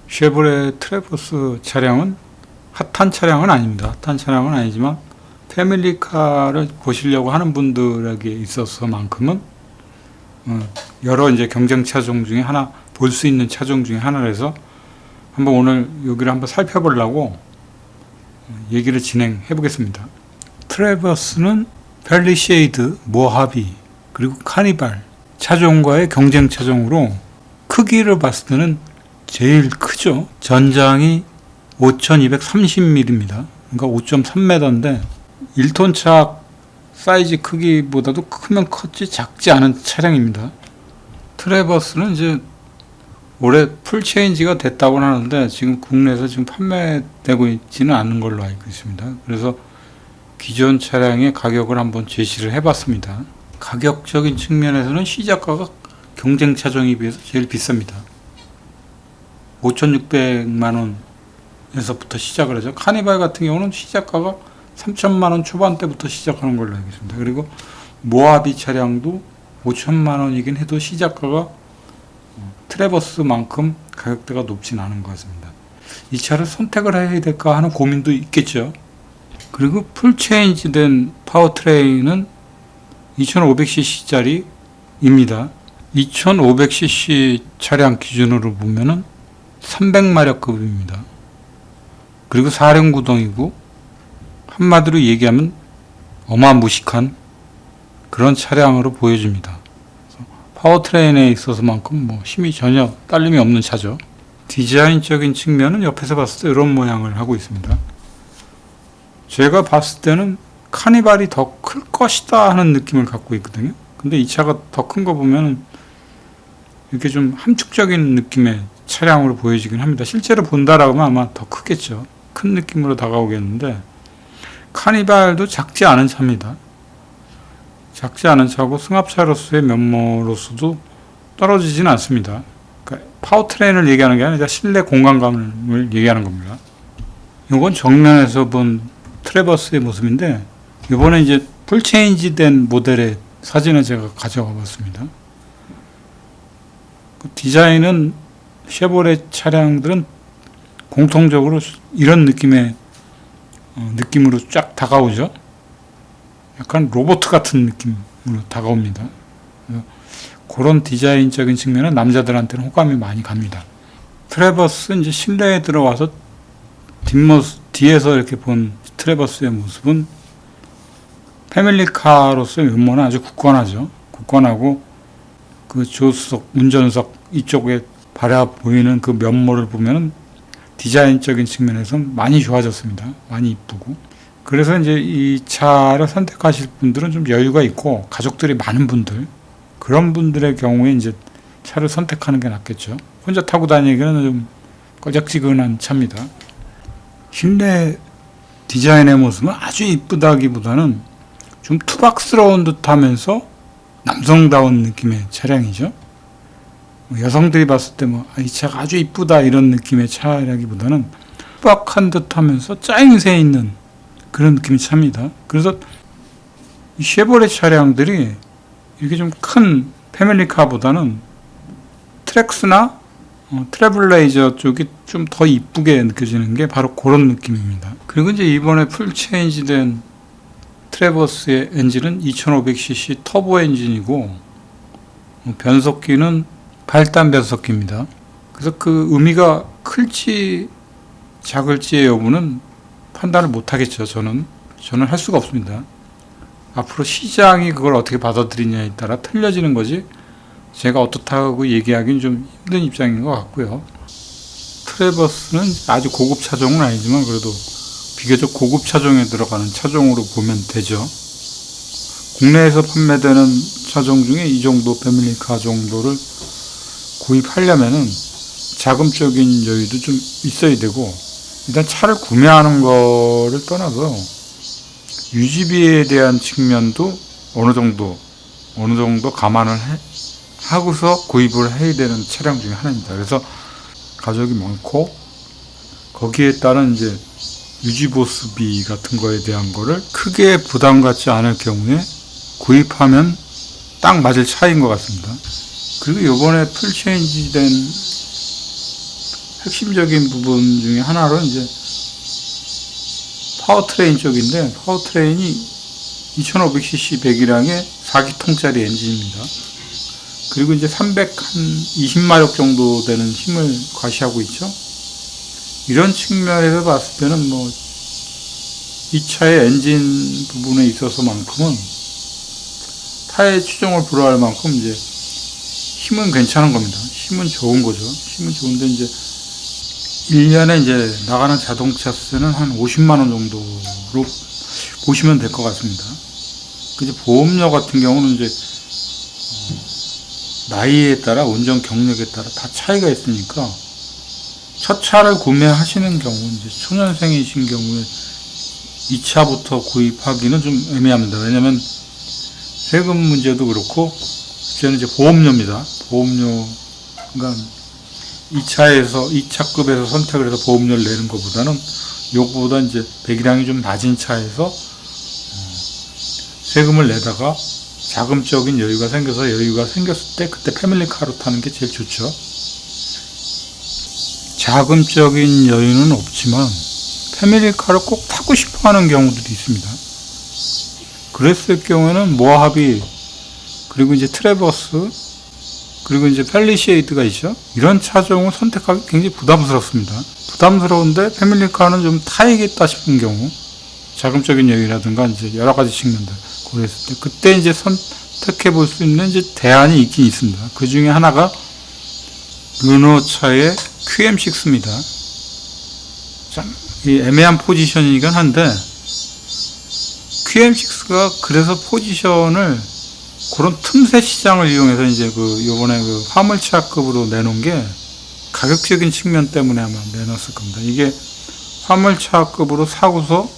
쉐보레 트래버스 차량은 핫한 차량은 아닙니다. 핫한 차량은 아니지만 패밀리카를 보시려고 하는 분들에게 있어서만큼은 여러 이제 경쟁 차종 중에 하나, 볼 수 있는 차종 중에 하나라서 한번 오늘 여기를 한번 살펴보려고 얘기를 진행해 보겠습니다. 트래버스는 펠리쉐이드, 모하비, 그리고 카니발 차종과의 경쟁 차종으로 크기를 봤을 때는 제일 크죠. 전장이 5230mm입니다. 그러니까 5.3m인데 1톤 차 사이즈 크기보다도 크면 컸지 작지 않은 차량입니다. 트래버스는 이제 올해 풀체인지가 됐다고 하는데 지금 국내에서 지금 판매되고 있지는 않은 걸로 알고 있습니다. 그래서 기존 차량의 가격을 한번 제시를 해봤습니다. 가격적인 측면에서는 시작가가 경쟁 차종에 비해서 제일 비쌉니다. 5,600만 원에서부터 시작을 하죠. 카니발 같은 경우는 시작가가 3천만 원 초반대부터 시작하는 걸로 알고 있습니다. 그리고 모하비 차량도 5천만 원이긴 해도 시작가가 트래버스만큼 가격대가 높진 않은 것 같습니다. 이 차를 선택을 해야 될까 하는 고민도 있겠죠. 그리고 풀체인지 된 파워트레인은 2500cc짜리입니다. 2500cc 차량 기준으로 보면은 300마력급입니다. 그리고 사륜구동이고 한마디로 얘기하면 어마무식한 그런 차량으로 보여집니다. 파워트레인에 있어서만큼 힘이 전혀 딸림이 없는 차죠. 디자인적인 측면은 옆에서 봤을 때 이런 모양을 하고 있습니다. 제가 봤을 때는 카니발이 더 클 것이다 하는 느낌을 갖고 있거든요. 근데 이 차가 더 큰 거 보면 이렇게 좀 함축적인 느낌의 차량으로 보여지긴 합니다. 실제로 본다라고 하면 아마 더 크겠죠. 큰 느낌으로 다가오겠는데 카니발도 작지 않은 차입니다. 작지 않은 차고 승합차로서의 면모로서도 떨어지진 않습니다. 그러니까 파워트레인을 얘기하는 게 아니라 실내 공간감을 얘기하는 겁니다. 이건 정면에서 본 트래버스의 모습인데 이번에 이제 풀체인지 된 모델의 사진을 제가 가져와 봤습니다. 그 디자인은 쉐보레 차량들은 공통적으로 이런 느낌으로 쫙 다가오죠. 약간 로봇 같은 느낌으로 다가옵니다. 그런 디자인적인 측면은 남자들한테는 호감이 많이 갑니다. 트래버스 이제 실내에 들어와서 뒤에서 이렇게 본 트래버스의 모습은 패밀리카로서의 면모는 아주 굳건하죠. 굳건하고 그 조수석, 운전석 이쪽에 바라 보이는 그 면모를 보면은 디자인적인 측면에서 많이 좋아졌습니다. 많이 이쁘고. 그래서 이제 이 차를 선택하실 분들은 좀 여유가 있고 가족들이 많은 분들, 그런 분들의 경우에 이제 차를 선택하는 게 낫겠죠. 혼자 타고 다니기는 좀 꺼적지근한 차입니다. 실내 디자인의 모습은 아주 이쁘다기보다는 좀 투박스러운 듯하면서 남성다운 느낌의 차량이죠. 여성들이 봤을 때 이 차가 아주 이쁘다 이런 느낌의 차라기보다는 투박한 듯하면서 짜임새 있는 그런 느낌의 차입니다. 그래서 이 쉐보레 차량들이 이렇게 좀 큰 패밀리카보다는 트랙스나 트래블레이저 쪽이 좀 더 이쁘게 느껴지는 게 바로 그런 느낌입니다. 그리고 이제 이번에 풀체인지 된 트래버스의 엔진은 2500cc 터보 엔진이고 변속기는 8단 변속기입니다. 그래서 그 의미가 클지 작을지의 여부는 판단을 못하겠죠. 저는 할 수가 없습니다. 앞으로 시장이 그걸 어떻게 받아들이냐에 따라 틀려지는 거지 제가 어떻다고 얘기하기는 좀 힘든 입장인 것 같고요. 트래버스는 아주 고급 차종은 아니지만 그래도 비교적 고급 차종에 들어가는 차종으로 보면 되죠. 국내에서 판매되는 차종 중에 이 정도 패밀리카 정도를 구입하려면은 자금적인 여유도 좀 있어야 되고, 일단 차를 구매하는 거를 떠나서 유지비에 대한 측면도 어느 정도 감안을 하고서 구입을 해야 되는 차량 중에 하나입니다. 그래서 가족이 많고 거기에 따른 이제 유지보수비 같은 거에 대한 거를 크게 부담 갖지 않을 경우에 구입하면 딱 맞을 차이인 것 같습니다. 그리고 이번에 풀체인지 된 핵심적인 부분 중에 하나로 이제 파워트레인 쪽인데, 파워트레인이 2500cc 배기량의 4기통짜리 엔진입니다. 그리고 이제 320마력 정도 되는 힘을 과시하고 있죠. 이런 측면에서 봤을 때는 뭐 이 차의 엔진 부분에 있어서만큼은 타의 추종을 불허할 만큼 이제 힘은 괜찮은 겁니다. 힘은 좋은 거죠. 힘은 좋은데 이제 1년에 이제 나가는 자동차 세는 한 50만 원 정도로 보시면 될 것 같습니다. 이제 보험료 같은 경우는 이제 나이에 따라 운전 경력에 따라 다 차이가 있으니까 첫 차를 구매하시는 경우 이제 초년생이신 경우에 이 차부터 구입하기는 좀 애매합니다. 왜냐면 세금 문제도 그렇고 저는 이제 보험료입니다. 보험료, 그러니까 이 차급에서 선택을 해서 보험료를 내는 것보다는 요거보다 이제 배기량이 좀 낮은 차에서 세금을 내다가 자금적인 여유가 생겼을 때 그때 패밀리카로 타는 게 제일 좋죠. 자금적인 여유는 없지만 패밀리카를 꼭 타고 싶어 하는 경우들이 있습니다. 그랬을 경우에는 모하비, 그리고 이제 트래버스, 그리고 이제 팰리쉐이드가 있죠. 이런 차종을 선택하기 굉장히 부담스럽습니다. 부담스러운데 패밀리카는 좀 타야겠다 싶은 경우, 자금적인 여유라든가 이제 여러 가지 측면들 고려했을 때 그때 이제 선택해 볼 수 있는 이제 대안이 있긴 있습니다. 그 중에 하나가 르노차의 QM6입니다. 참 이 애매한 포지션이긴 한데 QM6가 그래서 포지션을 그런 틈새 시장을 이용해서 이제 요번에 화물차급으로 내놓은 게 가격적인 측면 때문에 아마 내놨을 겁니다. 이게 화물차급으로 사고서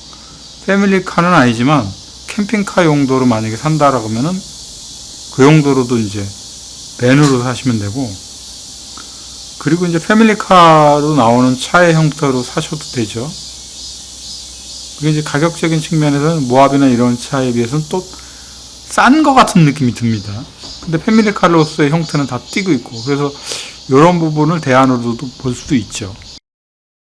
패밀리카는 아니지만 캠핑카 용도로 만약에 산다라고 하면은 그 용도로도 이제 밴으로 사시면 되고, 그리고 이제 패밀리카로 나오는 차의 형태로 사셔도 되죠. 그게 이제 가격적인 측면에서는 모하비나 이런 차에 비해서는 또 싼 것 같은 느낌이 듭니다. 근데 패밀리카로서의 형태는 다 띄고 있고, 그래서 이런 부분을 대안으로도 볼 수도 있죠.